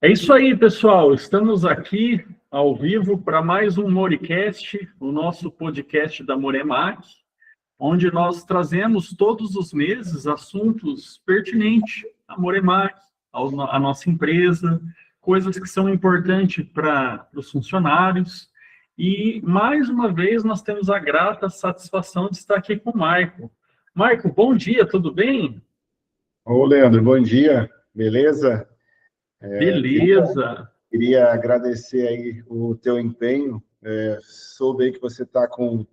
É isso aí, pessoal. Estamos aqui ao vivo para mais um Moricast, o nosso podcast da Moremac, onde nós trazemos todos os meses assuntos pertinentes à Moremac, à nossa empresa, coisas que são importantes para os funcionários. E, mais uma vez, nós temos a grata satisfação de estar aqui com o Marco. Marco, bom dia, tudo bem? Ô, Leandro, bom dia, beleza? Beleza. Queria agradecer aí o teu empenho. Soube aí que você está com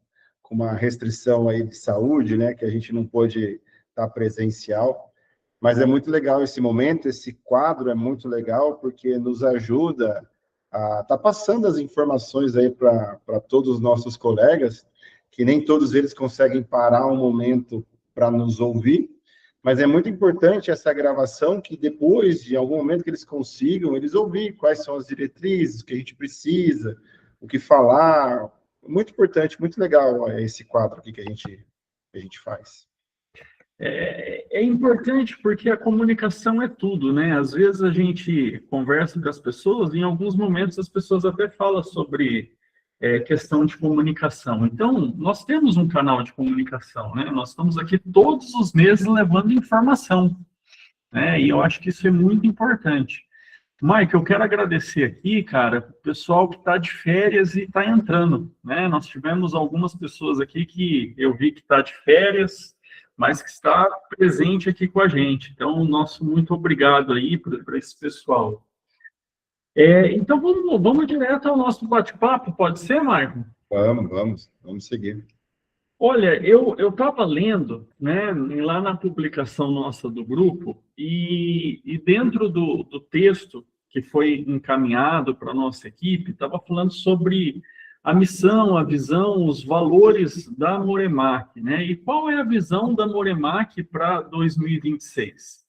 uma restrição aí de saúde, né, que a gente não pôde estar presencial, mas é muito legal esse momento, esse quadro é muito legal, porque nos ajuda a estar passando as informações aí para todos os nossos colegas, que nem todos eles conseguem parar um momento para nos ouvir, mas é muito importante essa gravação, que depois, de algum momento que eles consigam, eles ouvir quais são as diretrizes, o que a gente precisa, o que falar. Muito importante, muito legal esse quadro aqui que a gente faz. É importante porque a comunicação é tudo, né? Às vezes a gente conversa com as pessoas, e em alguns momentos as pessoas até falam sobre questão de comunicação. Então, nós temos um canal de comunicação, né? Nós estamos aqui todos os meses levando informação, né? E eu acho que isso é muito importante. Mike, eu quero agradecer aqui, cara, o pessoal que está de férias e está entrando, né? Nós tivemos algumas pessoas aqui que eu vi que está de férias, mas que está presente aqui com a gente. Então, nosso muito obrigado aí para esse pessoal. Então, vamos direto ao nosso bate-papo, pode ser, Marco? Vamos seguir. Olha, eu estava lendo, né, lá na publicação nossa do grupo, e dentro do texto que foi encaminhado para a nossa equipe, estava falando sobre a missão, a visão, os valores da Moremac, né? E qual é a visão da Moremac para 2026?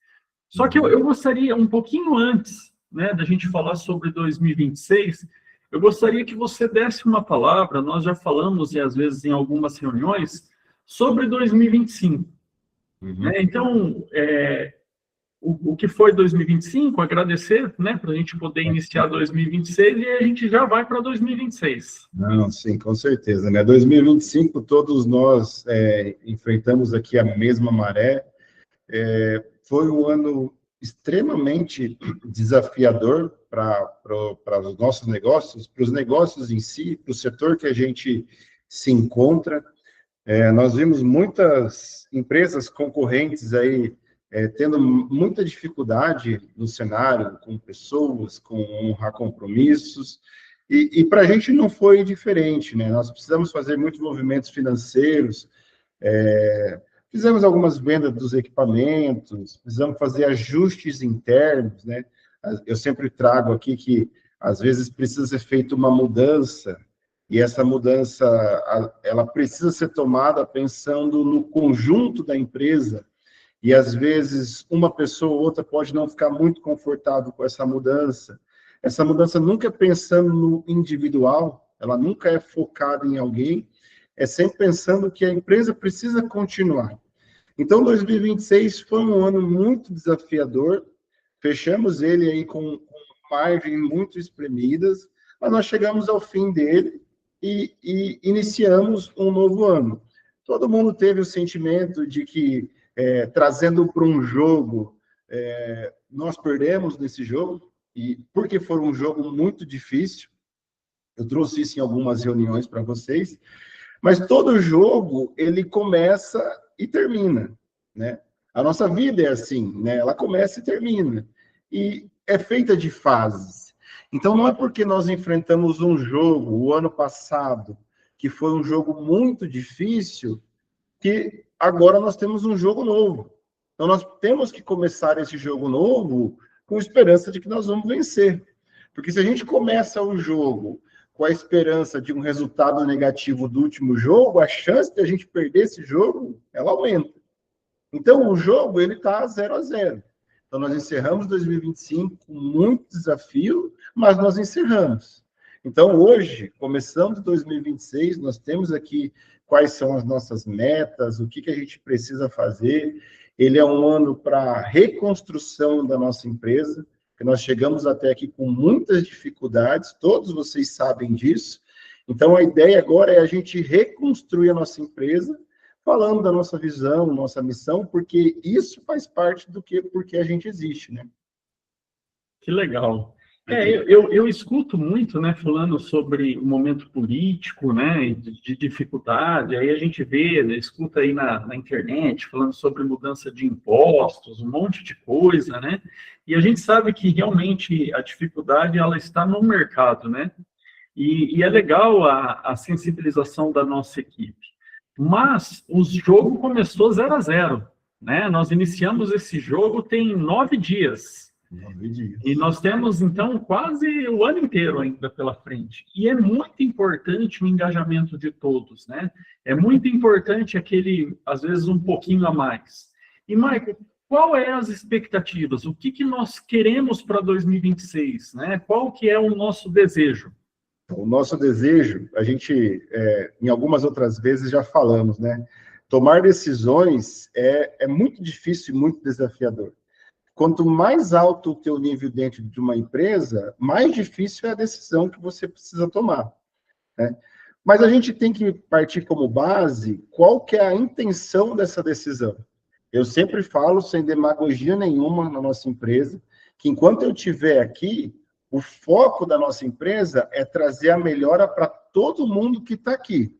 Só que eu gostaria, um pouquinho antes, né, da gente falar sobre 2026, eu gostaria que você desse uma palavra, nós já falamos, e às vezes em algumas reuniões, sobre 2025. Né? Então, o que foi 2025, agradecer, né, para a gente poder iniciar 2026 e a gente já vai para 2026. Não, sim, com certeza, né? 2025, todos nós enfrentamos aqui a mesma maré. Foi um ano extremamente desafiador para os nossos negócios, para os negócios em si, para o setor que a gente se encontra. Nós vimos muitas empresas concorrentes aí tendo muita dificuldade no cenário, com pessoas, com honrar compromissos, e para a gente não foi diferente, né? Nós precisamos fazer muitos movimentos financeiros, fizemos algumas vendas dos equipamentos, precisamos fazer ajustes internos, né? Eu sempre trago aqui que, às vezes, precisa ser feita uma mudança, e essa mudança, ela precisa ser tomada pensando no conjunto da empresa, e, às vezes, uma pessoa ou outra pode não ficar muito confortável com essa mudança. Essa mudança nunca é pensando no individual, ela nunca é focada em alguém, é sempre pensando que a empresa precisa continuar. Então, 2026 foi um ano muito desafiador, fechamos ele aí com margens muito espremidas, mas nós chegamos ao fim dele e iniciamos um novo ano. Todo mundo teve o sentimento de que, trazendo para um jogo, nós perdemos nesse jogo, e porque foi um jogo muito difícil. Eu trouxe isso em algumas reuniões para vocês, mas todo jogo, ele começa e termina, né? A nossa vida é assim, né? Ela começa e termina. E é feita de fases. Então, não é porque nós enfrentamos um jogo, o ano passado, que foi um jogo muito difícil, que agora nós temos um jogo novo. Então, nós temos que começar esse jogo novo com esperança de que nós vamos vencer. Porque se a gente começa o jogo com a esperança de um resultado negativo do último jogo, a chance de a gente perder esse jogo, ela aumenta. Então, o jogo, ele está 0-0. Então, nós encerramos 2025 com muito desafio, mas nós encerramos. Então, hoje, começamos 2026, nós temos aqui quais são as nossas metas, o que a gente precisa fazer. Ele é um ano para reconstrução da nossa empresa. porque nós chegamos até aqui com muitas dificuldades, todos vocês sabem disso. Então, a ideia agora é a gente reconstruir a nossa empresa, falando da nossa visão, nossa missão, porque isso faz parte do que, porque a gente existe, né? Que legal. Eu escuto muito, né, falando sobre o momento político, né, de dificuldade, aí a gente vê, né, escuta aí na internet, falando sobre mudança de impostos, um monte de coisa, né, e a gente sabe que realmente a dificuldade, ela está no mercado, né, e é legal a sensibilização da nossa equipe. Mas o jogo começou 0-0, né, nós iniciamos esse jogo tem 9 dias, 9 dias. e nós temos, então, quase o ano inteiro ainda pela frente. E é muito importante o engajamento de todos, né? É muito importante aquele, às vezes, um pouquinho a mais. E, Michael, qual é as expectativas? O que nós queremos para 2026, né? Qual que é o nosso desejo? O nosso desejo, a gente, em algumas outras vezes já falamos, né? Tomar decisões é muito difícil e muito desafiador. Quanto mais alto o teu nível dentro de uma empresa, mais difícil é a decisão que você precisa tomar, né? Mas a gente tem que partir como base qual que é a intenção dessa decisão. Eu sempre falo, sem demagogia nenhuma na nossa empresa, que enquanto eu estiver aqui, o foco da nossa empresa é trazer a melhora para todo mundo que está aqui.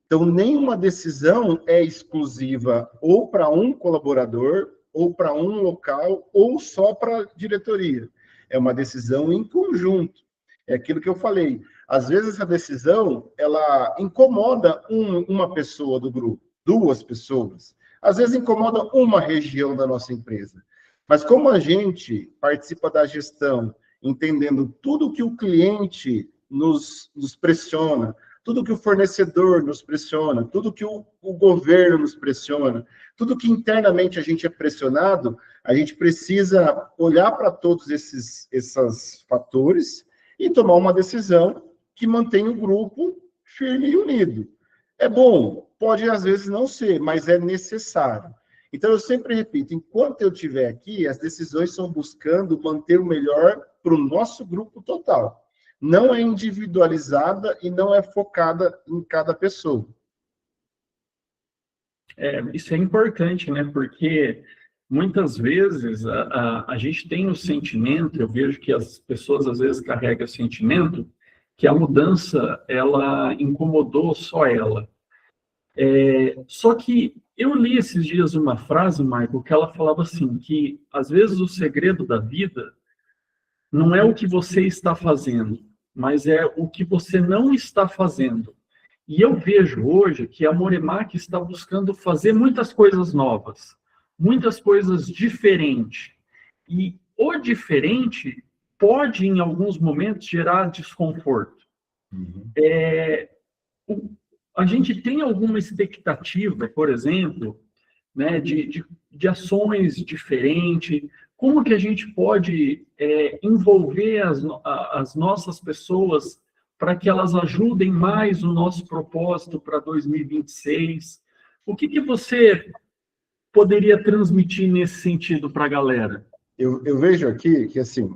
Então, nenhuma decisão é exclusiva ou para um colaborador, ou para um local, ou só para a diretoria. É uma decisão em conjunto. É aquilo que eu falei. Às vezes, essa decisão, ela incomoda uma pessoa do grupo, 2 pessoas. Às vezes, incomoda uma região da nossa empresa. Mas como a gente participa da gestão, entendendo tudo que o cliente nos pressiona, tudo que o fornecedor nos pressiona, tudo que o governo nos pressiona, tudo que internamente a gente é pressionado, a gente precisa olhar para todos esses fatores e tomar uma decisão que mantenha o grupo firme e unido. É bom, pode às vezes não ser, mas é necessário. Então, eu sempre repito, enquanto eu estiver aqui, as decisões são buscando manter o melhor para o nosso grupo total. Não é individualizada e não é focada em cada pessoa. Isso é importante, né? Porque muitas vezes a gente tem o sentimento, eu vejo que as pessoas às vezes carregam o sentimento que a mudança, ela incomodou só ela. Só que eu li esses dias uma frase, Michael, que ela falava assim, que às vezes o segredo da vida não é o que você está fazendo, mas é o que você não está fazendo. E eu vejo hoje que a Moremac está buscando fazer muitas coisas novas, muitas coisas diferentes. E o diferente pode, em alguns momentos, gerar desconforto. Uhum. A gente tem alguma expectativa, por exemplo, né, de ações diferentes? Como que a gente pode envolver as nossas pessoas para que elas ajudem mais o nosso propósito para 2026? O que você poderia transmitir nesse sentido para a galera? Eu vejo aqui que, assim,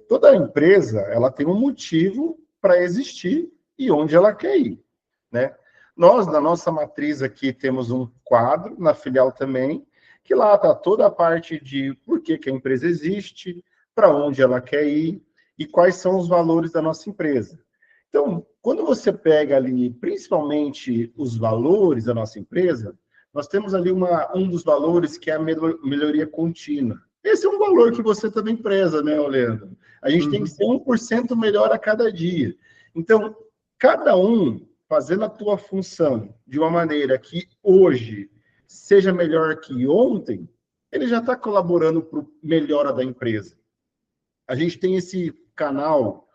toda empresa, ela tem um motivo para existir e onde ela quer ir, né? Nós, na nossa matriz aqui, temos um quadro, na filial também, que lá está toda a parte de por que a empresa existe, para onde ela quer ir e quais são os valores da nossa empresa. Então, quando você pega ali, principalmente os valores da nossa empresa, nós temos ali um dos valores que é a melhoria contínua. Esse é um valor que você também preza, né, Leandro? A gente tem que ser 1% melhor a cada dia. Então, cada um fazendo a tua função de uma maneira que hoje seja melhor que ontem, ele já está colaborando para a melhora da empresa. A gente tem esse canal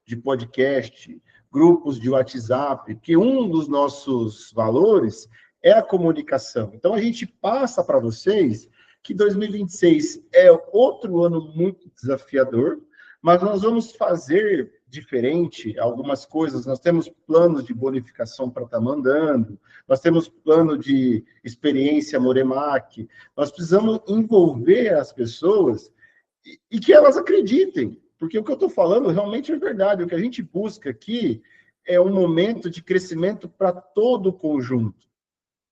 de podcast, grupos de WhatsApp, que um dos nossos valores é a comunicação. Então, a gente passa para vocês que 2026 é outro ano muito desafiador, mas nós vamos fazer diferente algumas coisas. Nós temos planos de bonificação para estar mandando, nós temos plano de experiência Moremac, nós precisamos envolver as pessoas e que elas acreditem, porque o que eu estou falando realmente é verdade. O que a gente busca aqui é um momento de crescimento para todo o conjunto.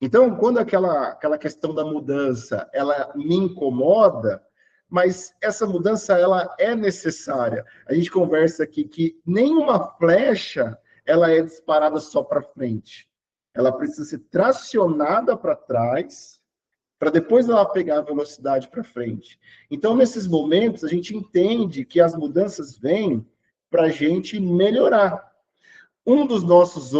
Então, quando aquela questão da mudança, ela me incomoda, mas essa mudança, ela é necessária. A gente conversa aqui que nenhuma flecha, ela é disparada só para frente. Ela precisa ser tracionada para trás, para depois ela pegar a velocidade para frente. Então, nesses momentos, a gente entende que as mudanças vêm para a gente melhorar. Um dos nossos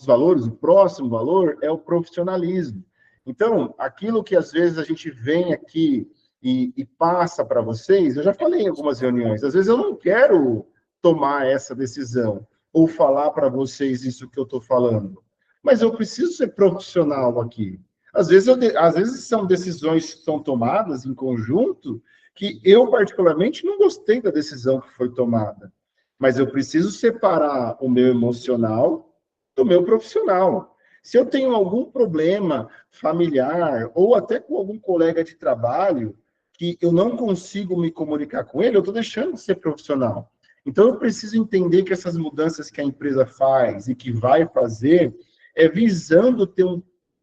valores, o próximo valor, é o profissionalismo. Então, aquilo que às vezes a gente vem aqui e passa para vocês, eu já falei em algumas reuniões, às vezes eu não quero tomar essa decisão ou falar para vocês isso que eu estou falando, mas eu preciso ser profissional aqui. Às vezes são decisões que são tomadas em conjunto que eu, particularmente, não gostei da decisão que foi tomada. Mas eu preciso separar o meu emocional do meu profissional. Se eu tenho algum problema familiar ou até com algum colega de trabalho que eu não consigo me comunicar com ele, eu estou deixando de ser profissional. Então, eu preciso entender que essas mudanças que a empresa faz e que vai fazer é visando ter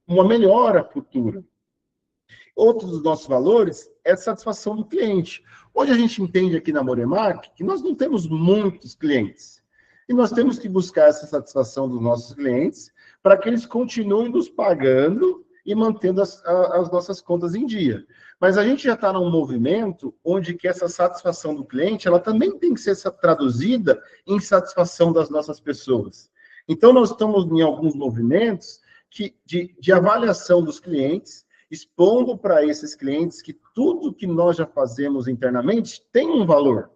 uma melhora futura. Outro dos nossos valores é a satisfação do cliente. Hoje a gente entende aqui na Moremac que nós não temos muitos clientes. E nós temos que buscar essa satisfação dos nossos clientes para que eles continuem nos pagando e mantendo as nossas contas em dia. Mas a gente já está num movimento onde que essa satisfação do cliente ela também tem que ser traduzida em satisfação das nossas pessoas. Então, nós estamos em alguns movimentos de avaliação dos clientes, expondo para esses clientes que tudo que nós já fazemos internamente tem um valor.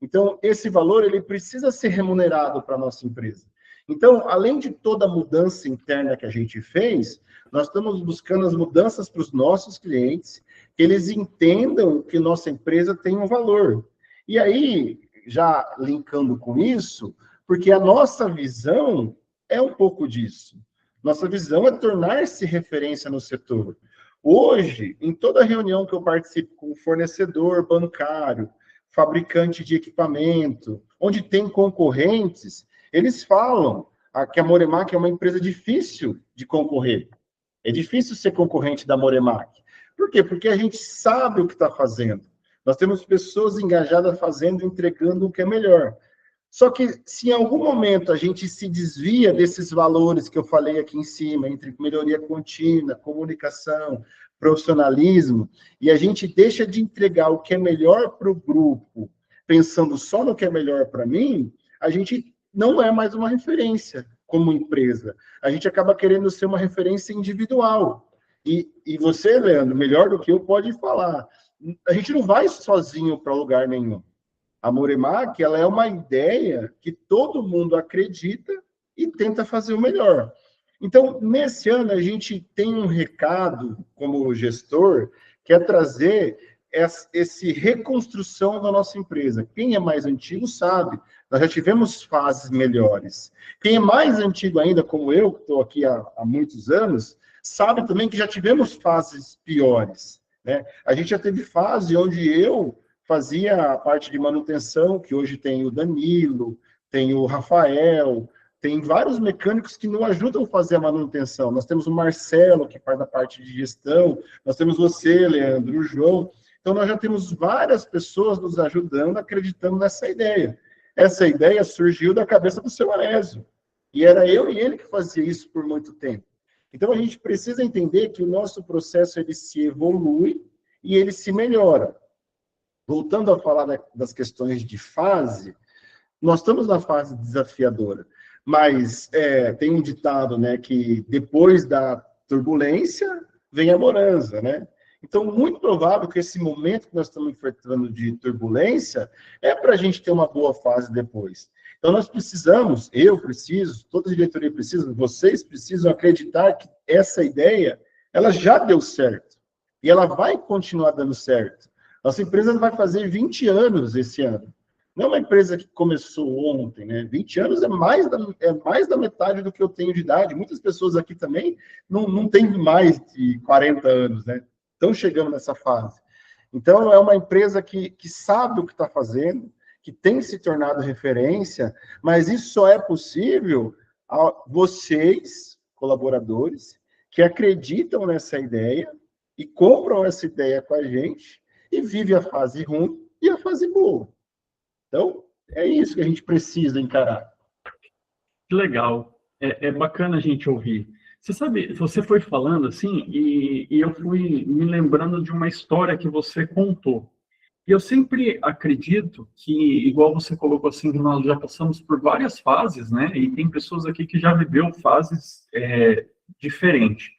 Então, esse valor ele precisa ser remunerado para a nossa empresa. Então, além de toda a mudança interna que a gente fez, nós estamos buscando as mudanças para os nossos clientes, que eles entendam que nossa empresa tem um valor. E aí, já linkando com isso, porque a nossa visão é um pouco disso. Nossa visão é tornar-se referência no setor. Hoje, em toda reunião que eu participo com fornecedor bancário, fabricante de equipamento, onde tem concorrentes, eles falam que a Moremac é uma empresa difícil de concorrer. É difícil ser concorrente da Moremac. Por quê? Porque a gente sabe o que está fazendo. Nós temos pessoas engajadas fazendo, entregando o que é melhor. Só que, se em algum momento a gente se desvia desses valores que eu falei aqui em cima, entre melhoria contínua, comunicação, profissionalismo, e a gente deixa de entregar o que é melhor para o grupo, pensando só no que é melhor para mim, a gente não é mais uma referência como empresa. A gente acaba querendo ser uma referência individual. E você, Leandro, melhor do que eu, pode falar. A gente não vai sozinho para lugar nenhum. A Moremac, ela é uma ideia que todo mundo acredita e tenta fazer o melhor. Então, nesse ano, a gente tem um recado, como gestor, que é trazer essa reconstrução da nossa empresa. Quem é mais antigo sabe, nós já tivemos fases melhores. Quem é mais antigo ainda, como eu, que estou aqui há muitos anos, sabe também que já tivemos fases piores, né? A gente já teve fase onde eu fazia a parte de manutenção, que hoje tem o Danilo, tem o Rafael, tem vários mecânicos que não ajudam a fazer a manutenção. Nós temos o Marcelo, que faz da parte de gestão, nós temos você, Leandro, o João. Então, nós já temos várias pessoas nos ajudando, acreditando nessa ideia. Essa ideia surgiu da cabeça do seu Alésio. E era eu e ele que fazia isso por muito tempo. Então, a gente precisa entender que o nosso processo ele se evolui e ele se melhora. Voltando a falar das questões de fase, nós estamos na fase desafiadora, mas tem um ditado, né, que depois da turbulência vem a bonança, né? Então, muito provável que esse momento que nós estamos enfrentando de turbulência é para a gente ter uma boa fase depois. Então, nós precisamos, eu preciso, toda a diretoria precisa, vocês precisam acreditar que essa ideia, ela já deu certo. E ela vai continuar dando certo. Nossa empresa vai fazer 20 anos esse ano. Não é uma empresa que começou ontem, né? 20 anos é mais da metade do que eu tenho de idade. Muitas pessoas aqui também não têm mais de 40 anos, né? Estão chegando nessa fase. Então, é uma empresa que sabe o que está fazendo, que tem se tornado referência, mas isso só é possível a vocês, colaboradores, que acreditam nessa ideia e compram essa ideia com a gente e vivem a fase ruim e a fase boa. Então, é isso que a gente precisa encarar. Que legal. É bacana a gente ouvir. Você sabe, você foi falando assim, e eu fui me lembrando de uma história que você contou. E eu sempre acredito que, igual você colocou assim, que nós já passamos por várias fases, né? E tem pessoas aqui que já viveu fases diferentes.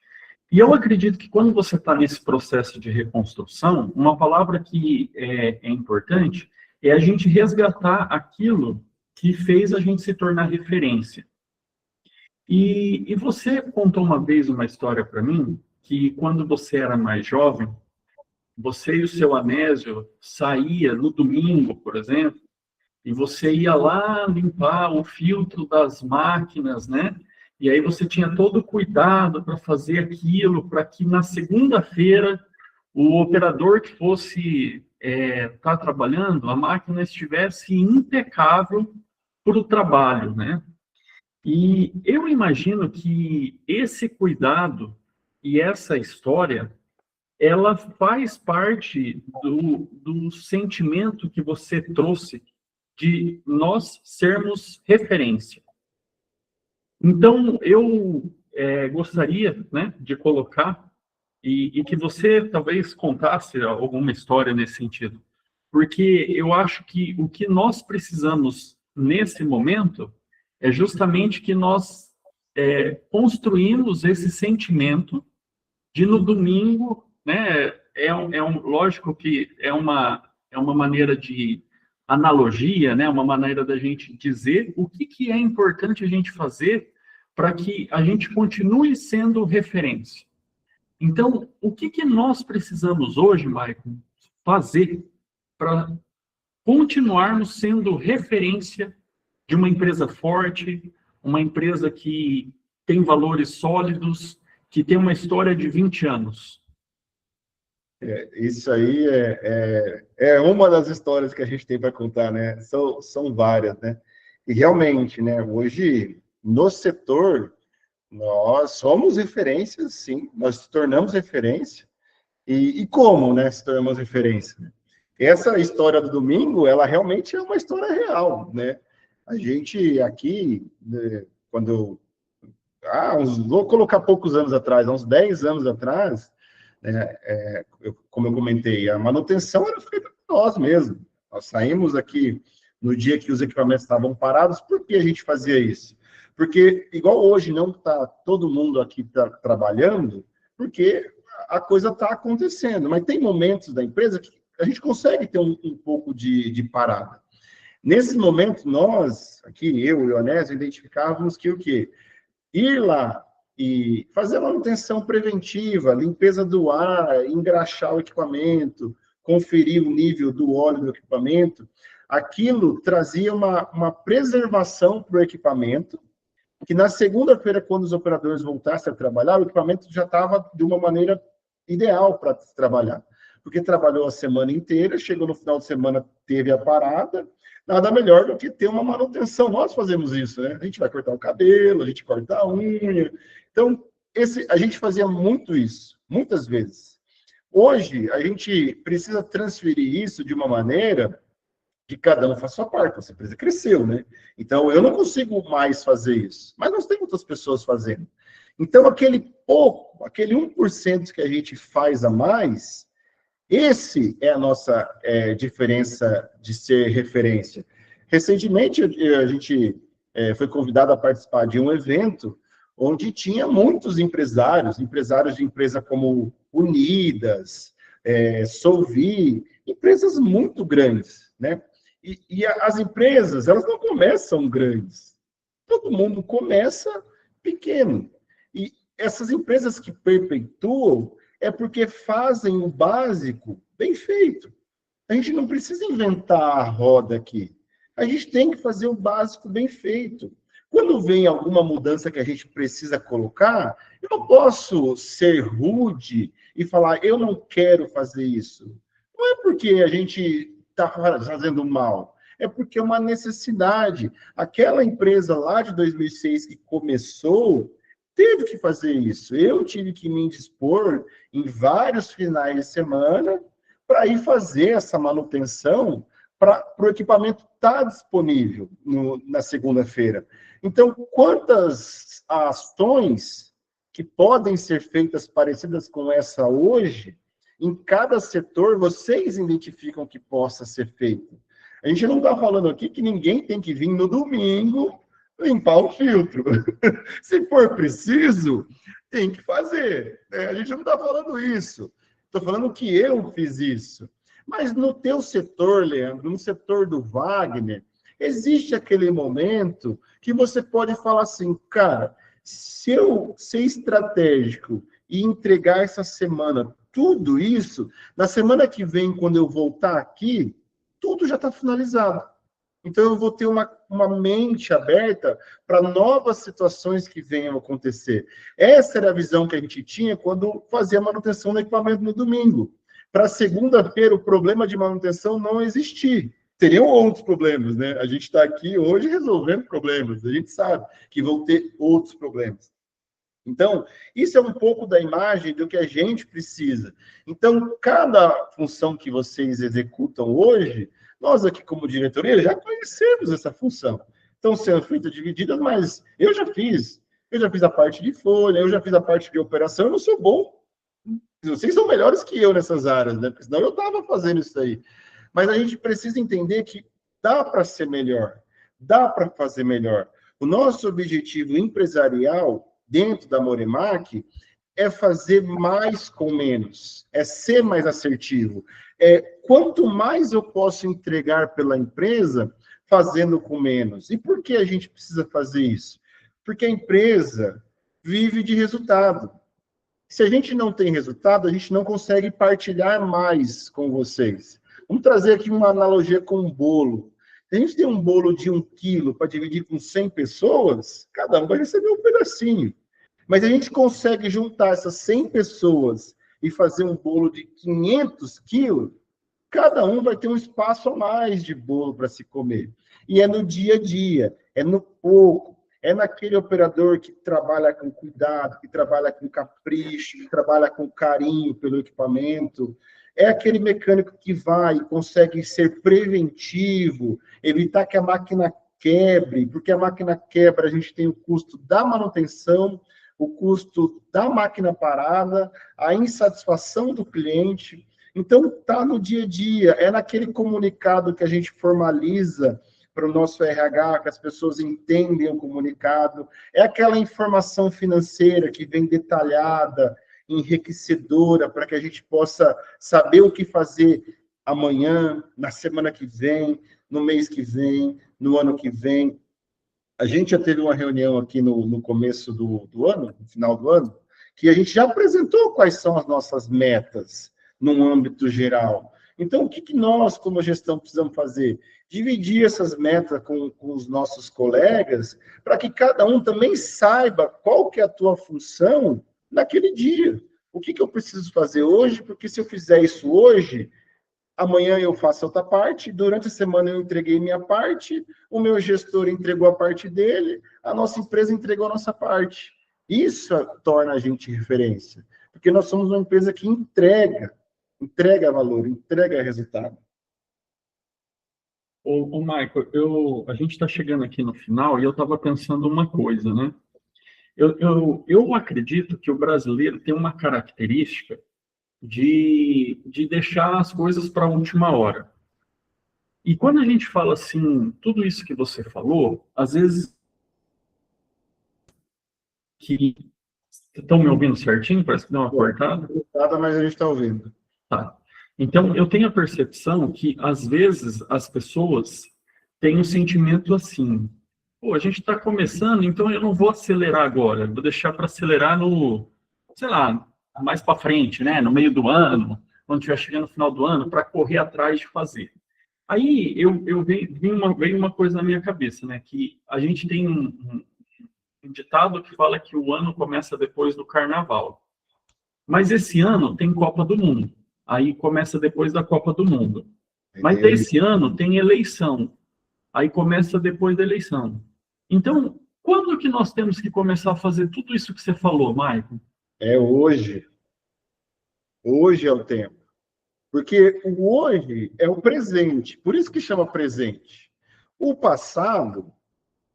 E eu acredito que quando você está nesse processo de reconstrução, uma palavra que é importante é a gente resgatar aquilo que fez a gente se tornar referência. E você contou uma vez uma história para mim, que quando você era mais jovem, você e o seu Anésio saía no domingo, por exemplo, e você ia lá limpar o filtro das máquinas, né? E aí você tinha todo o cuidado para fazer aquilo, para que na segunda-feira o operador que fosse estar trabalhando, a máquina estivesse impecável para o trabalho, né? E eu imagino que esse cuidado e essa história, ela faz parte do sentimento que você trouxe de nós sermos referência. Então, eu gostaria, né, de colocar, e que você talvez contasse alguma história nesse sentido, porque eu acho que o que nós precisamos nesse momento é justamente que nós construímos esse sentimento de no domingo, né, lógico que é uma maneira de analogia, né, uma maneira da gente dizer o que é importante a gente fazer para que a gente continue sendo referência. Então, o que nós precisamos hoje, Maicon, fazer para continuarmos sendo referência de uma empresa forte, uma empresa que tem valores sólidos, que tem uma história de 20 anos? Isso aí é uma das histórias que a gente tem para contar, né? São várias, né? E realmente, né, hoje, no setor, nós somos referências, sim, nós se tornamos referência. E como, né, se tornamos referência? Essa história do domingo, ela realmente é uma história real, né? A gente aqui, né, quando... vou colocar poucos anos atrás, uns 10 anos atrás, como eu comentei, a manutenção era feita por nós mesmos. Nós saímos aqui no dia que os equipamentos estavam parados. Por que a gente fazia isso? Porque, igual hoje, não está todo mundo aqui trabalhando, porque a coisa está acontecendo. Mas tem momentos da empresa que a gente consegue ter um pouco de parada. Nesse momento, nós, aqui, eu e o Onésio, identificávamos que o quê? Ir lá e fazer a manutenção preventiva, limpeza do ar, engraxar o equipamento, conferir o nível do óleo do equipamento, aquilo trazia uma preservação para o equipamento, que na segunda-feira, quando os operadores voltassem a trabalhar, o equipamento já estava de uma maneira ideal para trabalhar, porque trabalhou a semana inteira, chegou no final de semana, teve a parada, nada melhor do que ter uma manutenção. Nós fazemos isso, né? A gente vai cortar o cabelo, a gente corta a unha. Então, a gente fazia muito isso, muitas vezes. Hoje, a gente precisa transferir isso de uma maneira que cada um faça a sua parte. Essa empresa cresceu, né? Então, eu não consigo mais fazer isso, mas nós temos outras pessoas fazendo. Então, aquele 1% que a gente faz a mais, esse é a nossa diferença de ser referência. Recentemente, a gente foi convidado a participar de um evento onde tinha muitos empresários de empresa como Unidas, Solvi, empresas muito grandes, né? E as empresas, elas não começam grandes. Todo mundo começa pequeno. E essas empresas que perpetuam é porque fazem o básico bem feito. A gente não precisa inventar a roda aqui. A gente tem que fazer o básico bem feito. Quando vem alguma mudança que a gente precisa colocar, eu não posso ser rude e falar, eu não quero fazer isso. Não é porque a gente está fazendo mal, é porque é uma necessidade. Aquela empresa lá de 2006 que começou, teve que fazer isso. Eu tive que me indispor em vários finais de semana para ir fazer essa manutenção para o equipamento estar disponível na segunda-feira. Então, quantas ações que podem ser feitas parecidas com essa hoje, em cada setor, vocês identificam que possa ser feito? A gente não está falando aqui que ninguém tem que vir no domingo limpar o filtro. Se for preciso, tem que fazer. Né? A gente não está falando isso. Estou falando que eu fiz isso. Mas no teu setor, Leandro, no setor do Wagner, existe aquele momento que você pode falar assim, cara, se eu ser estratégico e entregar essa semana tudo isso, na semana que vem, quando eu voltar aqui, tudo já está finalizado. Então, eu vou ter uma mente aberta para novas situações que venham a acontecer. Essa era a visão que a gente tinha quando fazia a manutenção do equipamento no domingo. Para segunda-feira, o problema de manutenção não existir. Teriam outros problemas, né? A gente está aqui hoje resolvendo problemas. A gente sabe que vão ter outros problemas. Então, isso é um pouco da imagem do que a gente precisa. Então, cada função que vocês executam hoje, nós aqui como diretoria já conhecemos essa função. Estão sendo feitas divididas, mas eu já fiz. Eu já fiz a parte de folha, eu já fiz a parte de operação, eu não sou bom. Vocês são melhores que eu nessas áreas, né? Porque senão eu estava fazendo isso aí. Mas a gente precisa entender que dá para ser melhor, dá para fazer melhor. O nosso objetivo empresarial dentro da Moremac é fazer mais com menos, é ser mais assertivo. Quanto mais eu posso entregar pela empresa, fazendo com menos. E por que a gente precisa fazer isso? Porque a empresa vive de resultado. Se a gente não tem resultado, a gente não consegue partilhar mais com vocês. Vamos trazer aqui uma analogia com um bolo. Se a gente tem um bolo de 1 quilo para dividir com 100 pessoas, cada um vai receber um pedacinho. Mas a gente consegue juntar essas 100 pessoas e fazer um bolo de 500 quilos, cada um vai ter um espaço a mais de bolo para se comer. E é no dia a dia, é no pouco, é naquele operador que trabalha com cuidado, que trabalha com capricho, que trabalha com carinho pelo equipamento. É aquele mecânico que vai e consegue ser preventivo, evitar que a máquina quebre, porque a máquina quebra, a gente tem o custo da manutenção, o custo da máquina parada, a insatisfação do cliente. Então, está no dia a dia, é naquele comunicado que a gente formaliza para o nosso RH, que as pessoas entendem o comunicado, é aquela informação financeira que vem detalhada, enriquecedora, para que a gente possa saber o que fazer amanhã, na semana que vem, no mês que vem, no ano que vem. A gente já teve uma reunião aqui no começo do ano, no final do ano, que a gente já apresentou quais são as nossas metas num âmbito geral. Então, o que nós, como gestão, precisamos fazer? Dividir essas metas com os nossos colegas, para que cada um também saiba qual que é a tua função naquele dia. O que eu preciso fazer hoje? Porque se eu fizer isso hoje, amanhã eu faço outra parte, durante a semana eu entreguei minha parte, o meu gestor entregou a parte dele, a nossa empresa entregou a nossa parte. Isso torna a gente referência, porque nós somos uma empresa que entrega valor, entrega resultado. Ô Michael, a gente está chegando aqui no final e eu estava pensando uma coisa, né? Eu acredito que o brasileiro tem uma característica de deixar as coisas para a última hora. E quando a gente fala assim, tudo isso que você falou, às vezes que estão me ouvindo certinho? Parece que deu uma cortada. Mas a gente está ouvindo. Tá. Então, eu tenho a percepção que, às vezes, as pessoas têm um sentimento assim, pô, a gente está começando, então eu não vou acelerar agora, vou deixar para acelerar no, sei lá, mais para frente, né? No meio do ano, quando estiver chegando no final do ano, para correr atrás de fazer. Aí veio uma coisa na minha cabeça, né? Que a gente tem um ditado que fala que o ano começa depois do carnaval. Mas esse ano tem Copa do Mundo. aí começa depois da Copa do Mundo. Mas desse ano tem eleição, aí começa depois da eleição. Então, quando que nós temos que começar a fazer tudo isso que você falou, Maicon? É hoje. Hoje é o tempo. Porque o hoje é o presente. Por isso que chama presente. O passado,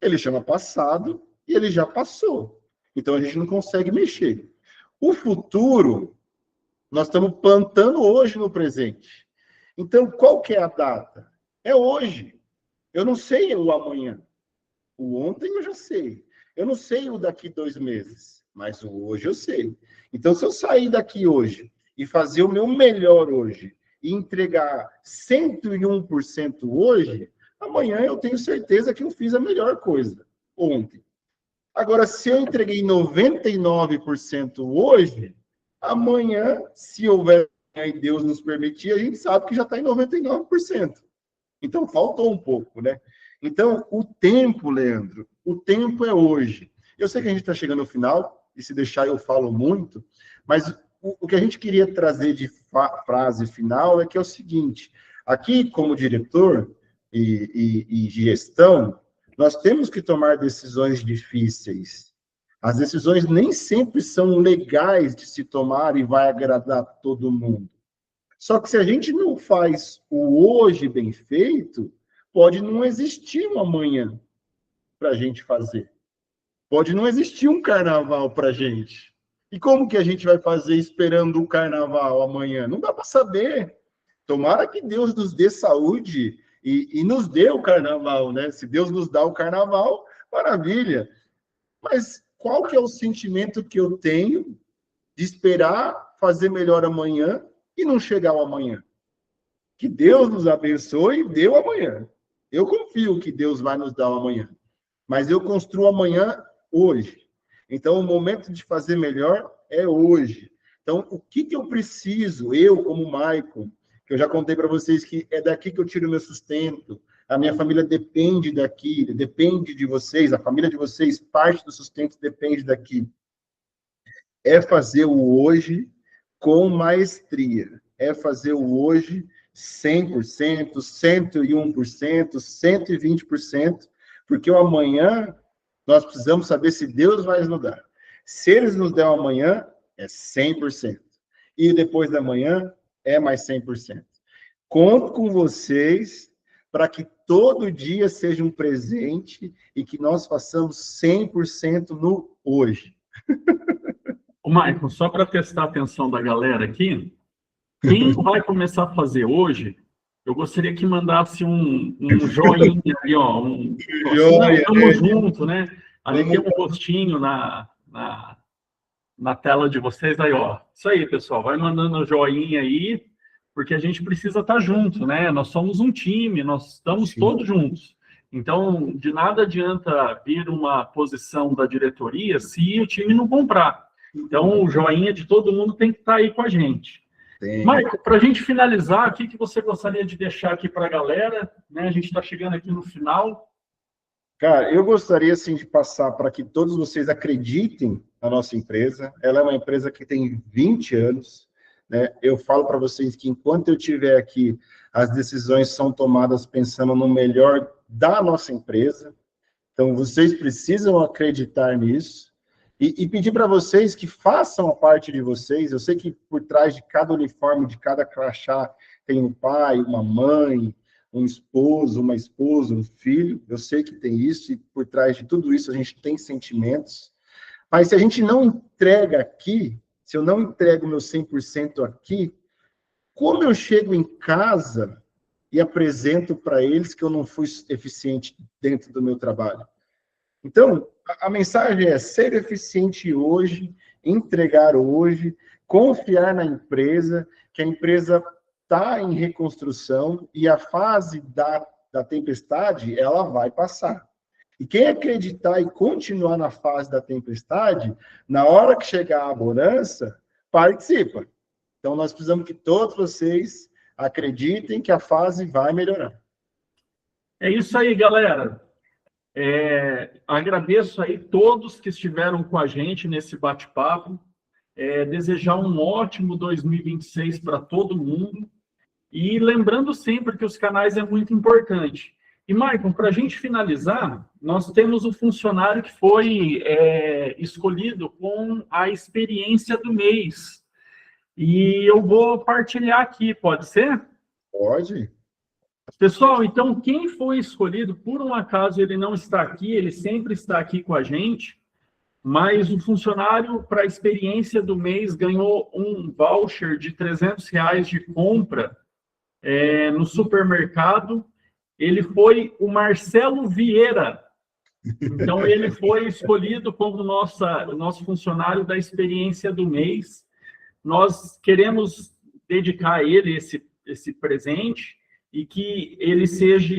ele chama passado e ele já passou. Então a gente não consegue mexer. O futuro, nós estamos plantando hoje no presente. Então, qual que é a data? É hoje. Eu não sei o amanhã. O ontem eu já sei. Eu não sei o daqui 2 meses, mas o hoje eu sei. Então, se eu sair daqui hoje e fazer o meu melhor hoje e entregar 101% hoje, amanhã eu tenho certeza que eu fiz a melhor coisa ontem. Agora, se eu entreguei 99% hoje, amanhã, se houver e Deus nos permitir, a gente sabe que já está em 99%. Então, faltou um pouco, né? Então, o tempo, Leandro, o tempo é hoje. Eu sei que a gente está chegando ao final, e se deixar eu falo muito, mas o que a gente queria trazer de frase final é que é o seguinte, aqui, como diretor e gestão, nós temos que tomar decisões difíceis. As decisões nem sempre são legais de se tomar e vai agradar todo mundo. Só que se a gente não faz o hoje bem feito, pode não existir um amanhã para a gente fazer. Pode não existir um carnaval para a gente. E como que a gente vai fazer esperando o carnaval amanhã? Não dá para saber. Tomara que Deus nos dê saúde e nos dê o carnaval, né? Se Deus nos dá o carnaval, maravilha. Mas qual que é o sentimento que eu tenho de esperar fazer melhor amanhã e não chegar ao amanhã? Que Deus nos abençoe e dê o amanhã. Eu confio que Deus vai nos dar o amanhã. Mas eu construo amanhã hoje. Então, o momento de fazer melhor é hoje. Então, o que eu preciso, eu como Maicon, que eu já contei para vocês que é daqui que eu tiro o meu sustento, a minha família depende daqui, depende de vocês, a família de vocês, parte do sustento depende daqui. É fazer o hoje com maestria. É fazer o hoje 100%, 101%, 120%, porque o amanhã nós precisamos saber se Deus vai nos dar. Se eles nos der o amanhã, é 100%. E depois da manhã, é mais 100%. Conto com vocês para que todo dia seja um presente e que nós façamos 100% no hoje. Ô, Maicon, só para testar a atenção da galera aqui, quem vai começar a fazer hoje, eu gostaria que mandasse um joinha ali, ó. Estamos juntos, né? Ali tem um rostinho na tela de vocês, aí, ó. Isso aí, pessoal, vai mandando um joinha aí, porque a gente precisa estar junto, né? Nós somos um time, nós estamos todos juntos. Então, de nada adianta vir uma posição da diretoria se o time não comprar. Então, o joinha de todo mundo tem que estar aí com a gente. Maicon, para a gente finalizar, o que você gostaria de deixar aqui para a galera? Né? A gente está chegando aqui no final. Cara, eu gostaria, assim, de passar para que todos vocês acreditem na nossa empresa. Ela é uma empresa que tem 20 anos. Né? Eu falo para vocês que enquanto eu estiver aqui, as decisões são tomadas pensando no melhor da nossa empresa. Então, vocês precisam acreditar nisso. E pedir para vocês que façam a parte de vocês. Eu sei que por trás de cada uniforme, de cada crachá, tem um pai, uma mãe, um esposo, uma esposa, um filho. Eu sei que tem isso, e por trás de tudo isso a gente tem sentimentos. Mas se a gente não entrega aqui, se eu não entrego meu 100% aqui, como eu chego em casa e apresento para eles que eu não fui eficiente dentro do meu trabalho? Então, a mensagem é ser eficiente hoje, entregar hoje, confiar na empresa, que a empresa está em reconstrução e a fase da tempestade, ela vai passar. E quem acreditar e continuar na fase da tempestade, na hora que chegar a bonança, participa. Então, nós precisamos que todos vocês acreditem que a fase vai melhorar. É isso aí, galera. Agradeço aí todos que estiveram com a gente nesse bate-papo. desejar um ótimo 2026 para todo mundo. E lembrando sempre que os canais é muito importante. E, Maicon, para a gente finalizar, nós temos o funcionário que foi escolhido com a experiência do mês. E eu vou partilhar aqui, pode ser? Pode. Pessoal, então, quem foi escolhido, por um acaso ele não está aqui, ele sempre está aqui com a gente, mas o funcionário para a experiência do mês ganhou um voucher de R$300 de compra no supermercado. Ele foi o Marcelo Vieira. Então, ele foi escolhido como nosso funcionário da experiência do mês. Nós queremos dedicar a ele esse presente e que ele seja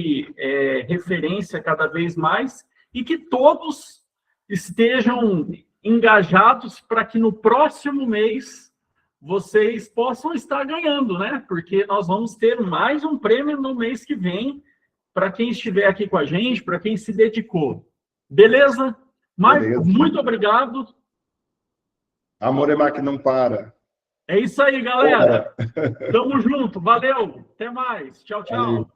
referência cada vez mais e que todos estejam engajados para que no próximo mês vocês possam estar ganhando, né? Porque nós vamos ter mais um prêmio no mês que vem para quem estiver aqui com a gente, para quem se dedicou. Beleza? Maicon, muito obrigado. Amor que não para. É isso aí, galera. Tamo junto. Valeu. Até mais. Tchau, tchau. Valeu.